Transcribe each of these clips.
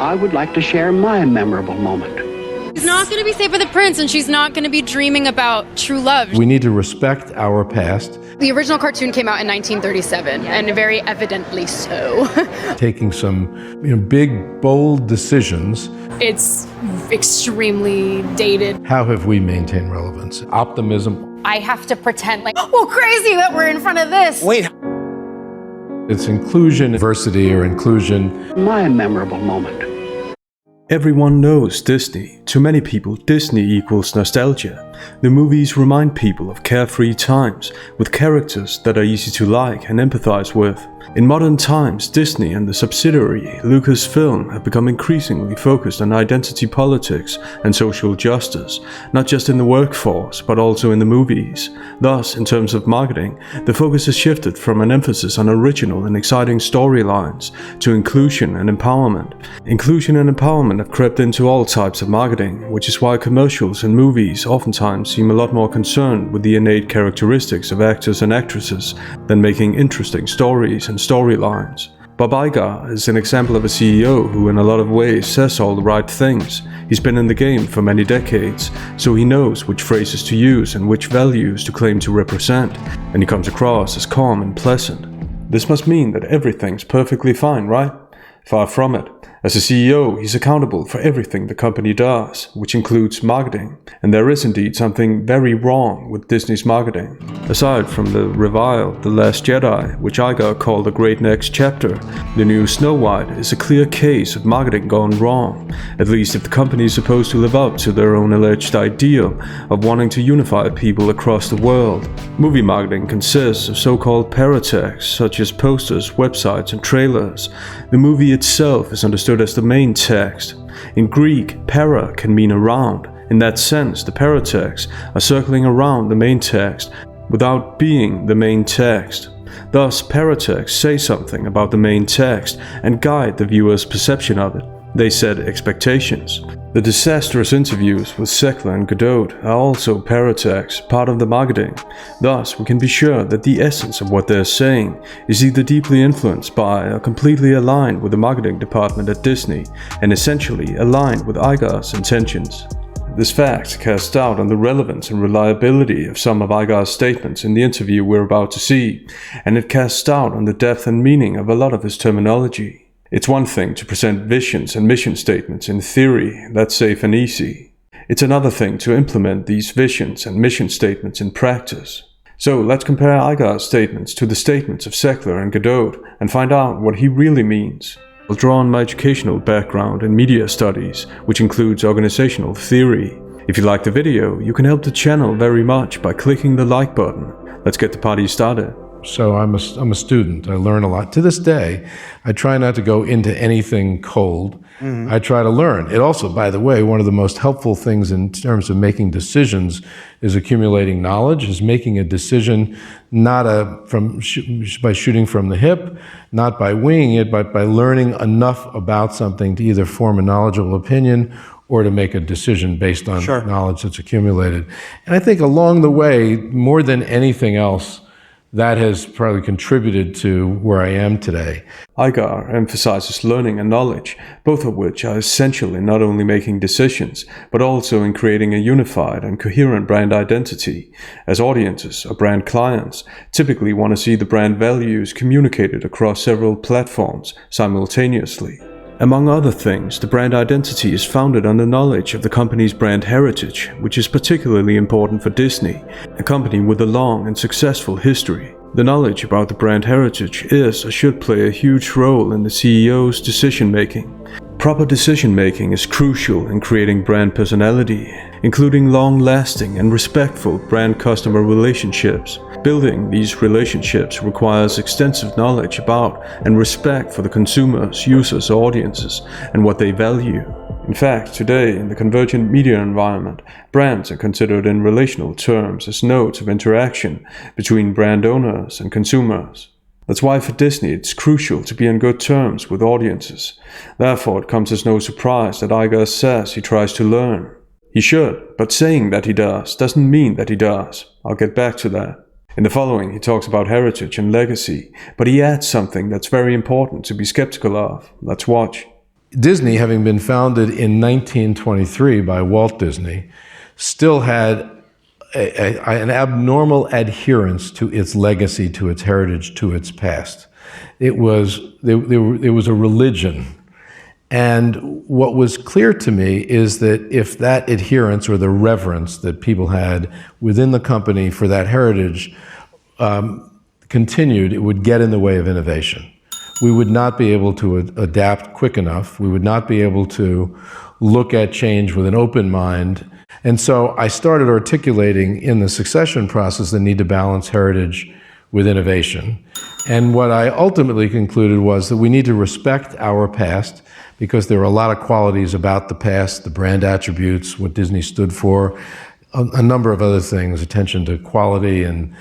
I would like to share my memorable moment. She's not going to be safe with the prince, and she's not going to be dreaming about true love. We need to respect our past. The original cartoon came out in 1937, and very evidently so. Taking some big, bold decisions. It's extremely dated. How have we maintained relevance? Optimism. I have to pretend like, oh, crazy that we're in front of this. Wait. It's inclusion, diversity, or inclusion. My memorable moment. Everyone knows Disney. To many people, Disney equals nostalgia. The movies remind people of carefree times, with characters that are easy to like and empathize with. In modern times, Disney and the subsidiary Lucasfilm have become increasingly focused on identity politics and social justice, not just in the workforce, but also in the movies. Thus, in terms of marketing, the focus has shifted from an emphasis on original and exciting storylines to inclusion and empowerment. Inclusion and empowerment have crept into all types of marketing, which is why commercials and movies oftentimes seem a lot more concerned with the innate characteristics of actors and actresses than making interesting stories and storylines. Bob Iger is an example of a CEO who in a lot of ways says all the right things. He's been in the game for many decades, so he knows which phrases to use and which values to claim to represent, and he comes across as calm and pleasant. This must mean that everything's perfectly fine, right? Far from it. As a CEO, he's accountable for everything the company does, which includes marketing. And there is indeed something very wrong with Disney's marketing. Aside from the reviled The Last Jedi, which Iger called a great next chapter, the new Snow White is a clear case of marketing gone wrong, at least if the company is supposed to live up to their own alleged ideal of wanting to unify people across the world. Movie marketing consists of so-called paratext, such as posters, websites, and trailers. The movie itself is understood as the main text. In Greek, para can mean around. In that sense, the paratexts are circling around the main text without being the main text. Thus, paratexts say something about the main text and guide the viewer's perception of it. They set expectations. The disastrous interviews with Zegler and Gadot are also paratext, part of the marketing. Thus, we can be sure that the essence of what they're saying is either deeply influenced by or completely aligned with the marketing department at Disney, and essentially aligned with Iger's intentions. This fact casts doubt on the relevance and reliability of some of Iger's statements in the interview we're about to see, and it casts doubt on the depth and meaning of a lot of his terminology. It's one thing to present visions and mission statements in theory, that's safe and easy. It's another thing to implement these visions and mission statements in practice. So let's compare Iger's statements to the statements of Zegler and Gadot and find out what he really means. I'll draw on my educational background in media studies, which includes organizational theory. If you like the video, you can help the channel very much by clicking the like button. Let's get the party started. So I'm a student. I learn a lot. To this day, I try not to go into anything cold. I try to learn. It also, by the way, one of the most helpful things in terms of making decisions is accumulating knowledge, is making a decision not by shooting from the hip, not by winging it, but by learning enough about something to either form a knowledgeable opinion or to make a decision based on knowledge that's accumulated. And I think along the way, more than anything else, that has probably contributed to where I am today. Iger emphasizes learning and knowledge, both of which are essential in not only making decisions, but also in creating a unified and coherent brand identity, as audiences or brand clients typically want to see the brand values communicated across several platforms simultaneously. Among other things, the brand identity is founded on the knowledge of the company's brand heritage, which is particularly important for Disney, a company with a long and successful history. The knowledge about the brand heritage is or should play a huge role in the CEO's decision-making. Proper decision-making is crucial in creating brand personality, including long-lasting and respectful brand-customer relationships. Building these relationships requires extensive knowledge about and respect for the consumers, users, or audiences, and what they value. In fact, today, in the convergent media environment, brands are considered in relational terms as nodes of interaction between brand owners and consumers. That's why for Disney it's crucial to be on good terms with audiences. Therefore, it comes as no surprise that Iger says he tries to learn. He should, but saying that he does doesn't mean that he does. I'll get back to that. In the following, he talks about heritage and legacy, but he adds something that's very important to be skeptical of. Let's watch. Disney, having been founded in 1923 by Walt Disney, still had an abnormal adherence to its legacy, to its heritage, to its past. It was a religion. And what was clear to me is that if that adherence or the reverence that people had within the company for that heritage continued, it would get in the way of innovation. We would not be able to adapt quick enough. We would not be able to look at change with an open mind. And so I started articulating in the succession process the need to balance heritage with innovation. And what I ultimately concluded was that we need to respect our past, because there are a lot of qualities about the past, the brand attributes, what Disney stood for, a number of other things, attention to quality, and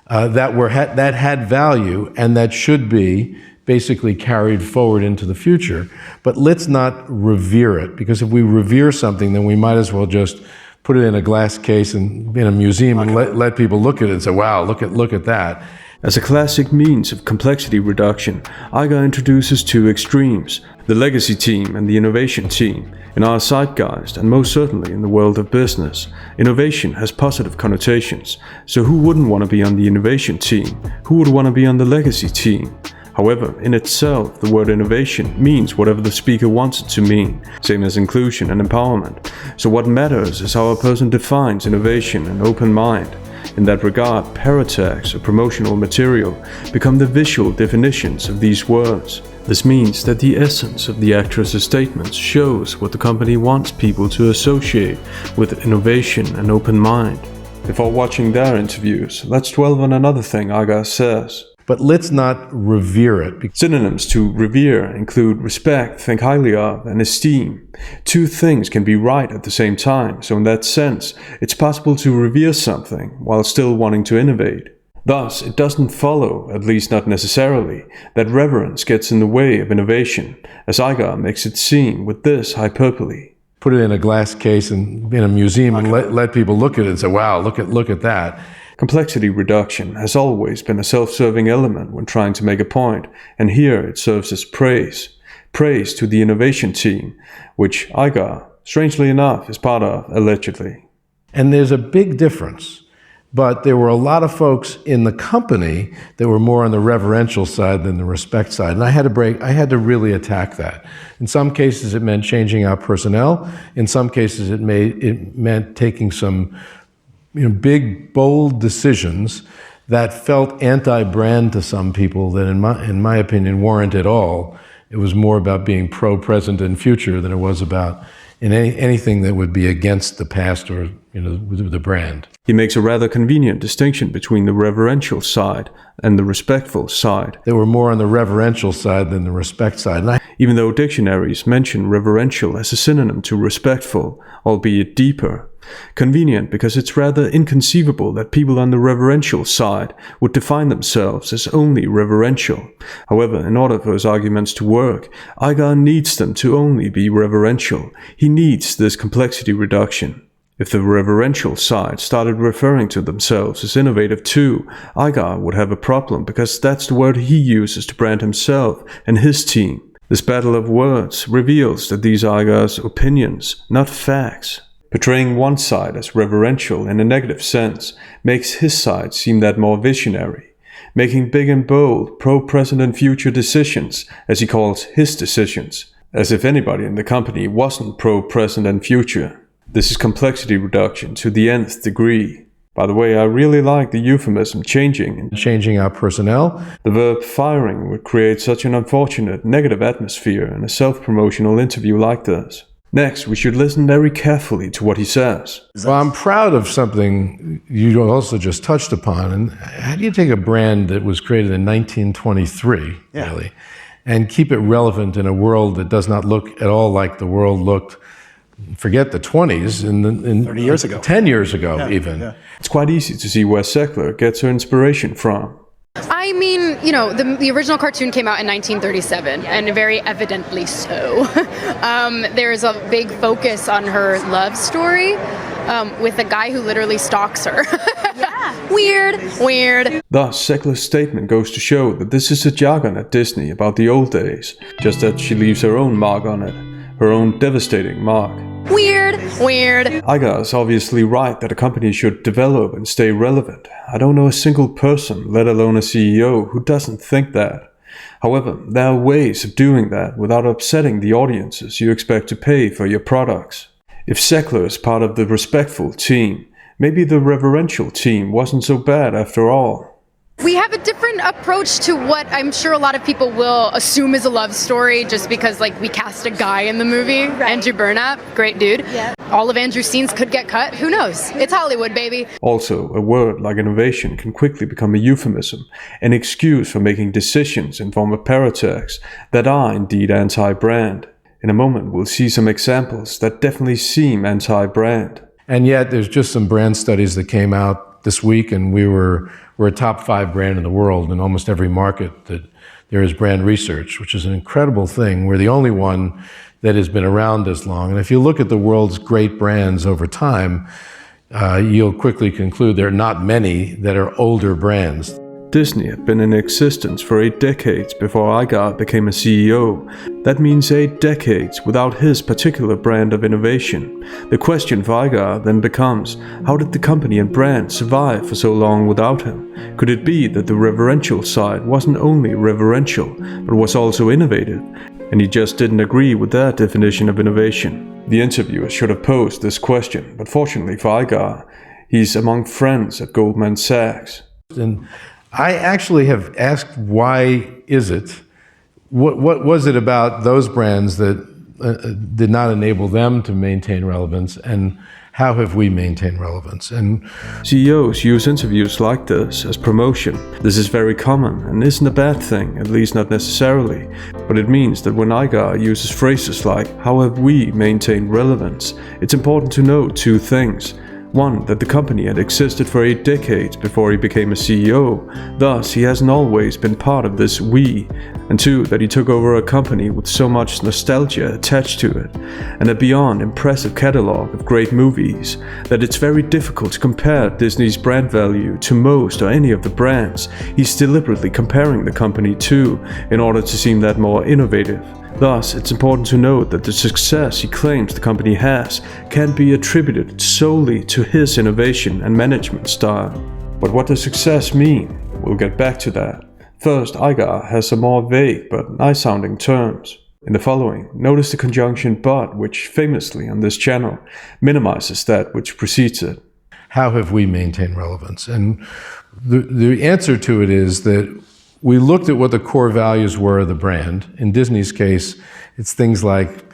that had value and that should be basically carried forward into the future. But let's not revere it, because if we revere something, then we might as well just put it in a glass case and in a museum and let people look at it and say, wow, look at that. As a classic means of complexity reduction, Iger introduces two extremes, the legacy team and the innovation team. In our zeitgeist, and most certainly in the world of business, innovation has positive connotations. So who wouldn't want to be on the innovation team? Who would want to be on the legacy team? However, in itself, the word innovation means whatever the speaker wants it to mean, same as inclusion and empowerment. So what matters is how a person defines innovation and open mind. In that regard, paratags or promotional material become the visual definitions of these words. This means that the essence of the actress's statements shows what the company wants people to associate with innovation and open mind. Before watching their interviews, let's dwell on another thing Iger says. But let's not revere it. Synonyms to revere include respect, think highly of, and esteem. Two things can be right at the same time, so in that sense, it's possible to revere something while still wanting to innovate. Thus, it doesn't follow, at least not necessarily, that reverence gets in the way of innovation, as Iger makes it seem with this hyperbole. Put it in a glass case and in a museum and let people look at it and say, wow, look at that. Complexity reduction has always been a self-serving element when trying to make a point, and here it serves as praise. Praise to the innovation team, which Iger, strangely enough, is part of, allegedly. And there's a big difference, but there were a lot of folks in the company that were more on the reverential side than the respect side, and I had to really attack that. In some cases it meant changing out personnel, in some cases it meant taking some big, bold decisions that felt anti-brand to some people that, in my opinion, weren't at all. It was more about being pro-present and future than it was about anything that would be against the past or the brand. He makes a rather convenient distinction between the reverential side and the respectful side. They were more on the reverential side than the respect side. Even though dictionaries mention reverential as a synonym to respectful, albeit deeper. Convenient because it's rather inconceivable that people on the reverential side would define themselves as only reverential. However, in order for his arguments to work, Iger needs them to only be reverential. He needs this complexity reduction. If the reverential side started referring to themselves as innovative too, Iger would have a problem, because that's the word he uses to brand himself and his team. This battle of words reveals that these are Iger's opinions, not facts. Portraying one side as reverential in a negative sense makes his side seem that more visionary, making big and bold pro-present and future decisions, as he calls his decisions, as if anybody in the company wasn't pro-present and future. This is complexity reduction to the nth degree. By the way, I really like the euphemism changing out personnel. The verb firing would create such an unfortunate negative atmosphere in a self-promotional interview like this. Next, we should listen very carefully to what he says. Well, I'm proud of something you also just touched upon. And how do you take a brand that was created in 1923, really, and keep it relevant in a world that does not look at all like the world looked, forget the 20s, in 30 years ago. 10 years ago, even. Yeah. It's quite easy to see where Zegler gets her inspiration from. I mean, the original cartoon came out in 1937, and very evidently so. There's a big focus on her love story, with a guy who literally stalks her. Yeah. Weird. Thus, Zegler's statement goes to show that this is a jargon at Disney about the old days, just that she leaves her own mark on it, her own devastating mark. Weird. Iger is obviously right that a company should develop and stay relevant. I don't know a single person, let alone a CEO, who doesn't think that. However, there are ways of doing that without upsetting the audiences you expect to pay for your products. If Zegler is part of the respectful team, maybe the reverential team wasn't so bad after all. We have a different approach to what I'm sure a lot of people will assume is a love story just because we cast a guy in the movie. Right. Andrew Burnap, great dude. Yeah. All of Andrew's scenes could get cut. Who knows? It's Hollywood, baby. Also, a word like innovation can quickly become a euphemism, an excuse for making decisions in form of paratext that are indeed anti-brand. In a moment, we'll see some examples that definitely seem anti-brand. And yet there's just some brand studies that came out this week, and we're a top 5 brand in the world in almost every market that there is brand research, which is an incredible thing. We're the only one that has been around as long. And if you look at the world's great brands over time, you'll quickly conclude there are not many that are older brands. Disney had been in existence for 8 decades before Iger became a CEO. That means 8 decades without his particular brand of innovation. The question for Iger then becomes, how did the company and brand survive for so long without him? Could it be that the reverential side wasn't only reverential, but was also innovative, and he just didn't agree with their definition of innovation? The interviewer should have posed this question, but fortunately for Iger, he's among friends at Goldman Sachs. And I actually have asked, why is it? What was it about those brands that did not enable them to maintain relevance, and how have we maintained relevance? And CEOs use interviews like this as promotion. This is very common and isn't a bad thing, at least not necessarily. But it means that when Iger uses phrases like, how have we maintained relevance, it's important to note 2 things. 1, that the company had existed for 8 decades before he became a CEO, thus he hasn't always been part of this we, and 2, that he took over a company with so much nostalgia attached to it, and a beyond impressive catalogue of great movies, that it's very difficult to compare Disney's brand value to most or any of the brands he's deliberately comparing the company to in order to seem that more innovative. Thus, it's important to note that the success he claims the company has can be attributed solely to his innovation and management style. But what does success mean? We'll get back to that. First, Iger has some more vague but nice-sounding terms. In the following, notice the conjunction but, which famously on this channel minimizes that which precedes it. how have we maintained relevance? And the answer to it is that we looked at what the core values were of the brand. In Disney's case, it's things like,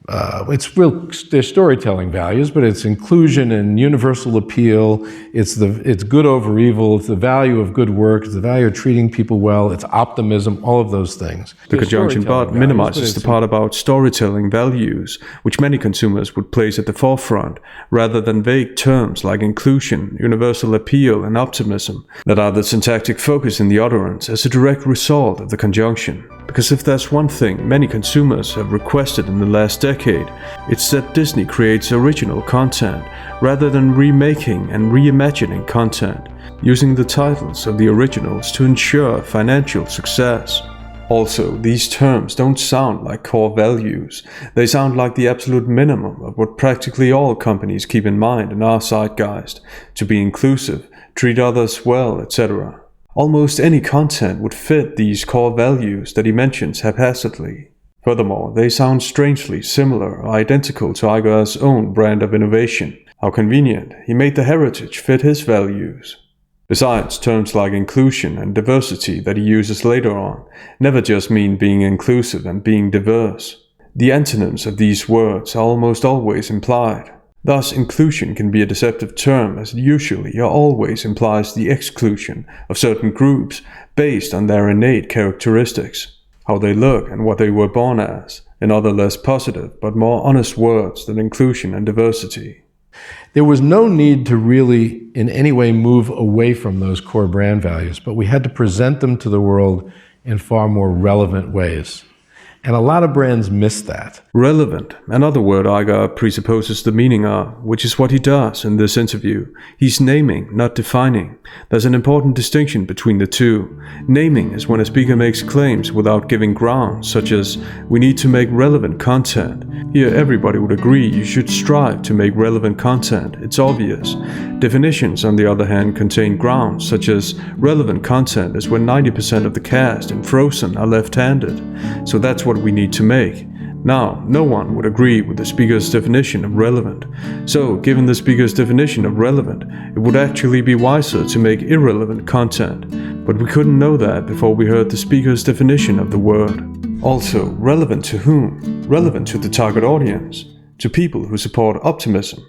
they're storytelling values, but it's inclusion and universal appeal. It's good over evil. It's the value of good work. It's the value of treating people well. It's optimism, all of those things. The conjunction but minimizes the part about storytelling values, which many consumers would place at the forefront, rather than vague terms like inclusion, universal appeal, and optimism, that are the syntactic focus in the utterance as a direct result of the conjunction. Because if there's one thing many consumers have requested in the last decade, it's that Disney creates original content, rather than remaking and reimagining content, using the titles of the originals to ensure financial success. Also, these terms don't sound like core values. They sound like the absolute minimum of what practically all companies keep in mind in our zeitgeist: to be inclusive, treat others well, etc. Almost any content would fit these core values that he mentions haphazardly. Furthermore, they sound strangely similar or identical to Iger's own brand of innovation. How convenient, he made the heritage fit his values. Besides, terms like inclusion and diversity that he uses later on never just mean being inclusive and being diverse. The antonyms of these words are almost always implied. Thus, inclusion can be a deceptive term, as it usually or always implies the exclusion of certain groups based on their innate characteristics, how they look and what they were born as, in other less positive but more honest words than inclusion and diversity. There was no need to really in any way move away from those core brand values, but we had to present them to the world in far more relevant ways. And a lot of brands miss that. Relevant, another word Iger presupposes the meaning of, which is what he does in this interview. He's naming, not defining. There's an important distinction between the two. Naming is when a speaker makes claims without giving grounds, such as, we need to make relevant content. Here everybody would agree you should strive to make relevant content, it's obvious. Definitions, on the other hand, contain grounds, such as, relevant content is when 90% of the cast in Frozen are left-handed. So that's what we need to make. Now, no one would agree with the speaker's definition of relevant. So, given the speaker's definition of relevant, it would actually be wiser to make irrelevant content. But we couldn't know that before we heard the speaker's definition of the word. Also, relevant to whom? Relevant to the target audience, to people who support optimism.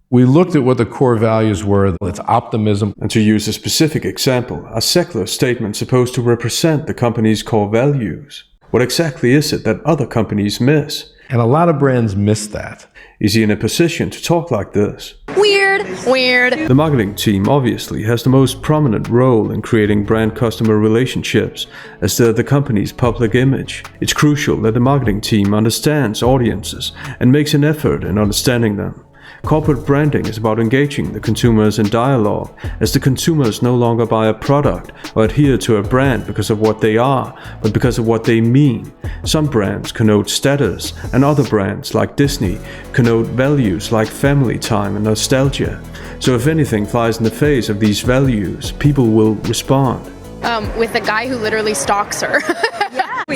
We looked at what the core values were. It's optimism. And to use a specific example, a Zegler statement supposed to represent the company's core values. What exactly is it that other companies miss? And a lot of brands miss that. Is he in a position to talk like this? Weird. The marketing team obviously has the most prominent role in creating brand-customer relationships, as they're the company's public image. It's crucial that the marketing team understands audiences and makes an effort in understanding them. Corporate branding is about engaging the consumers in dialogue, as the consumers no longer buy a product or adhere to a brand because of what they are, but because of what they mean. Some brands connote status, and other brands, like Disney, connote values like family time and nostalgia. So if anything flies in the face of these values, people will respond. With a guy who literally stalks her.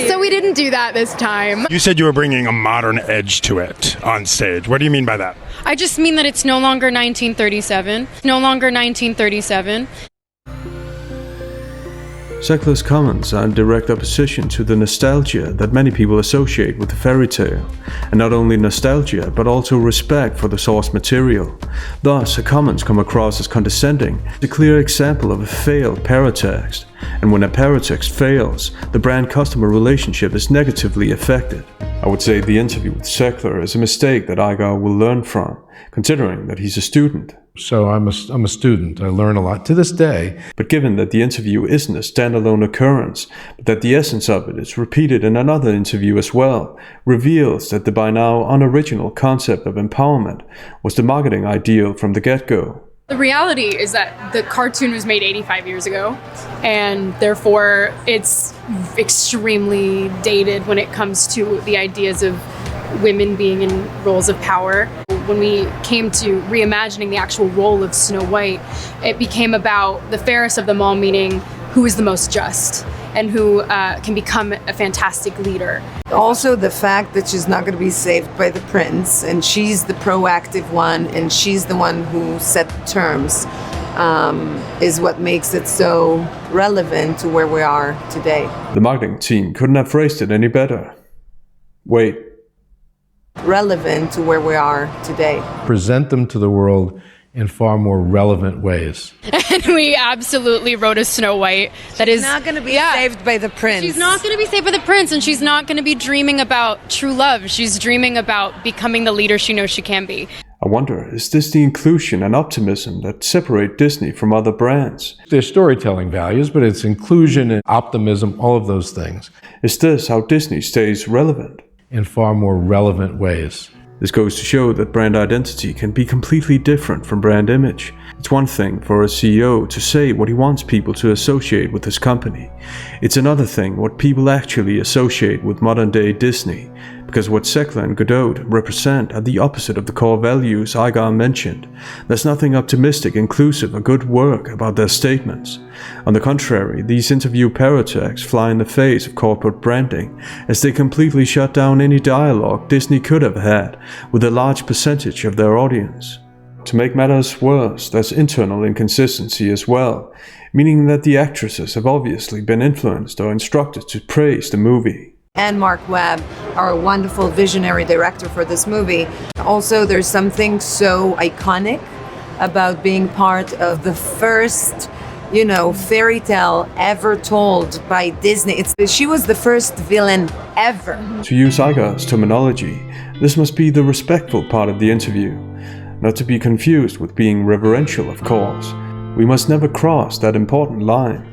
So we didn't do that this time. You said you were bringing a modern edge to it on stage. What do you mean by that? I just mean that it's no longer 1937. No longer 1937. Zegler's comments are in direct opposition to the nostalgia that many people associate with the fairy tale, and not only nostalgia, but also respect for the source material. Thus, her comments come across as condescending, a clear example of a failed paratext. And when a paratext fails, the brand-customer relationship is negatively affected. I would say the interview with Zegler is a mistake that Iger will learn from, considering that he's a student. So I'm a student. I learn a lot to this day. But given that the interview isn't a standalone occurrence, but that the essence of it is repeated in another interview as well, reveals that the by now unoriginal concept of empowerment was the marketing ideal from the get-go. The reality is that the cartoon was made 85 years ago, and therefore it's extremely dated when it comes to the ideas of women being in roles of power. When we came to reimagining the actual role of Snow White, it became about the fairest of them all, meaning who is the most just and who can become a fantastic leader. Also the fact that she's not going to be saved by the prince, and she's the proactive one, and she's the one who set the terms, is what makes it so relevant to where we are today. The marketing team couldn't have phrased it any better. Wait. Relevant to where we are today. Present them to the world in far more relevant ways. And we absolutely wrote a Snow White that is not going to be saved by the prince. She's not going to be saved by the prince, and she's not going to be dreaming about true love. She's dreaming about becoming the leader she knows she can be. I wonder, is this the inclusion and optimism that separate Disney from other brands? There's storytelling values, but it's inclusion and optimism, all of those things. Is this how Disney stays relevant? In far more relevant ways. This goes to show that brand identity can be completely different from brand image. It's one thing for a CEO to say what he wants people to associate with his company. It's another thing what people actually associate with modern-day Disney, because what Zegler and Gadot represent are the opposite of the core values Iger mentioned. There's nothing optimistic, inclusive, or good work about their statements. On the contrary, these interview paratexts fly in the face of corporate branding, as they completely shut down any dialogue Disney could have had with a large percentage of their audience. To make matters worse, there's internal inconsistency as well, meaning that the actresses have obviously been influenced or instructed to praise the movie. And Mark Webb, our wonderful visionary director for this movie. Also, there's something so iconic about being part of the first, fairy tale ever told by Disney. She was the first villain ever. To use Iger's terminology, this must be the respectful part of the interview. Not to be confused with being reverential, of course. We must never cross that important line.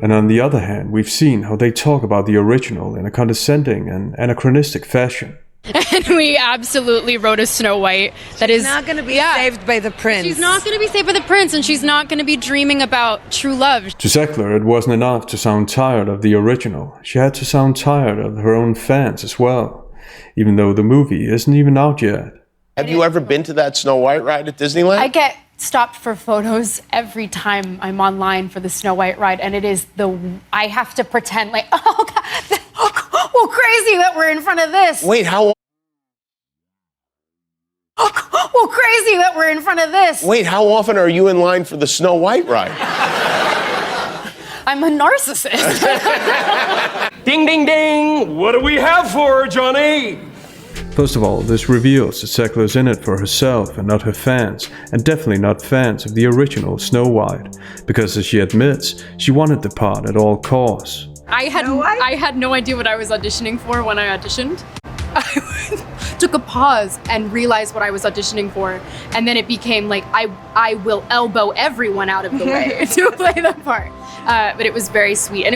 And on the other hand, we've seen how they talk about the original in a condescending and anachronistic fashion. And we absolutely wrote a Snow White that is not going to be saved by the prince. She's not going to be saved by the prince, and she's not going to be dreaming about true love. To Zegler, it wasn't enough to sound tired of the original. She had to sound tired of her own fans as well, even though the movie isn't even out yet. Have you ever been to that Snow White ride at Disneyland? I get stopped for photos every time I'm online for the Snow White ride, and it is I have to pretend like, oh God, well, crazy that we're in front of this. Wait, how? Well, crazy that we're in front of this. Wait, how often are you in line for the Snow White ride? I'm a narcissist. Ding, ding, ding! What do we have for her, Johnny? First of all, this reveals that Zegler's in it for herself and not her fans, and definitely not fans of the original Snow White, because as she admits, she wanted the part at all costs. I had no idea what I was auditioning for when I auditioned. I took a pause and realized what I was auditioning for, and then it became like I will elbow everyone out of the way to play the part. But it was very sweet. And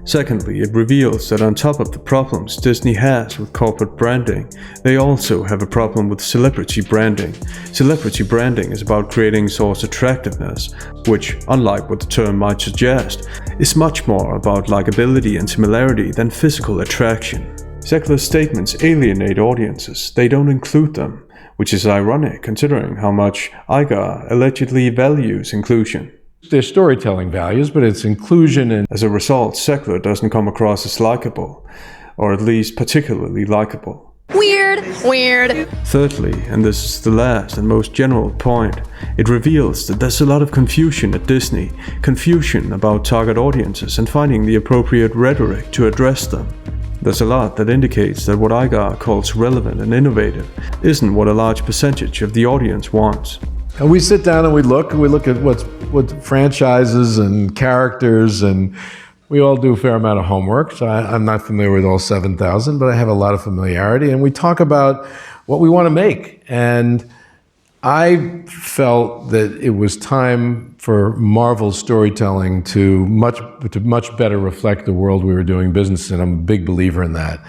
Secondly, it reveals that on top of the problems Disney has with corporate branding, they also have a problem with celebrity branding. Celebrity branding is about creating source attractiveness, which, unlike what the term might suggest, is much more about likability and similarity than physical attraction. Zegler's statements alienate audiences, they don't include them, which is ironic considering how much Iger allegedly values inclusion. There's storytelling values, but it's inclusion and As a result, Zegler doesn't come across as likable, or at least particularly likable. weird. Thirdly, and this is the last and most general point, it reveals that there's a lot of confusion at Disney, confusion about target audiences and finding the appropriate rhetoric to address them. There's a lot that indicates that what Iger calls relevant and innovative isn't what a large percentage of the audience wants. And we sit down and we look at what franchises and characters, and we all do a fair amount of homework. So I'm not familiar with all 7,000, but I have a lot of familiarity. And we talk about what we want to make. And I felt that it was time for Marvel's storytelling to much better reflect the world we were doing business in. I'm a big believer in that,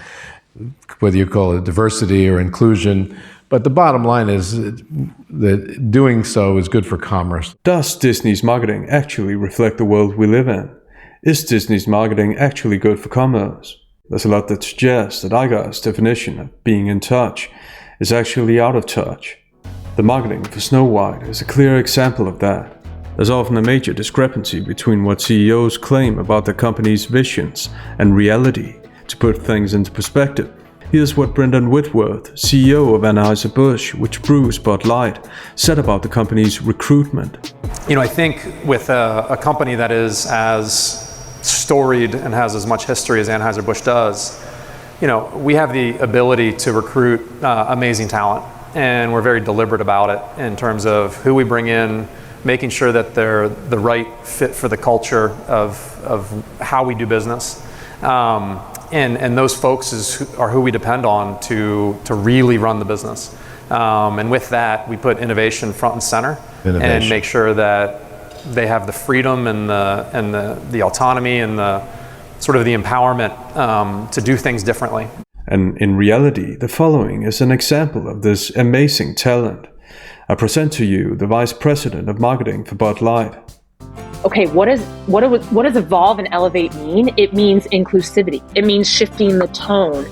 whether you call it diversity or inclusion. But the bottom line is that doing so is good for commerce. Does Disney's marketing actually reflect the world we live in? Is Disney's marketing actually good for commerce? There's a lot that suggests that Iger's definition of being in touch is actually out of touch. The marketing for Snow White is a clear example of that. There's often a major discrepancy between what CEOs claim about their company's visions and reality. To put things into perspective, here's what Brendan Whitworth, CEO of Anheuser-Busch, which brews Bud Light, said about the company's recruitment. You know, I think with a company that is as storied and has as much history as Anheuser-Busch does, you know, we have the ability to recruit amazing talent, and we're very deliberate about it in terms of who we bring in, making sure that they're the right fit for the culture of how we do business. And those folks are who we depend on to really run the business. And with that, we put innovation front and center and make sure that they have the freedom and the autonomy and the sort of the empowerment to do things differently. And in reality, the following is an example of this amazing talent. I present to you the Vice President of Marketing for Bud Light. Okay, what does evolve and elevate mean? It means inclusivity. It means shifting the tone.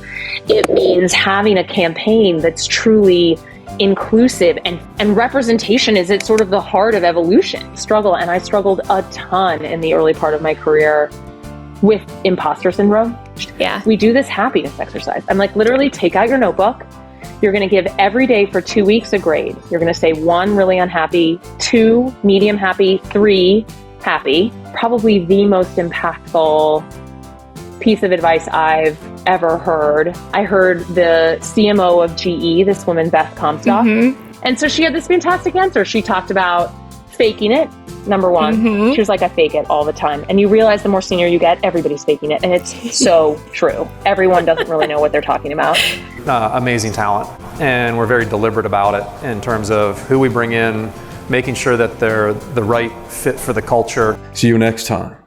It means having a campaign that's truly inclusive, and representation is at sort of the heart of evolution. And I struggled a ton in the early part of my career with imposter syndrome. Yeah. We do this happiness exercise. I'm like, literally take out your notebook. You're going to give every day for 2 weeks a grade. You're going to say 1, really unhappy, 2, medium happy, 3, happy. Probably the most impactful piece of advice I've ever heard. I heard the CMO of GE, this woman, Beth Comstock. And so she had this fantastic answer. She talked about faking it, number one. She was like, I fake it all the time. And you realize the more senior you get, everybody's faking it. And it's so true. Everyone doesn't really know what they're talking about. Amazing talent. And we're very deliberate about it in terms of who we bring in, making sure that they're the right fit for the culture. See you next time.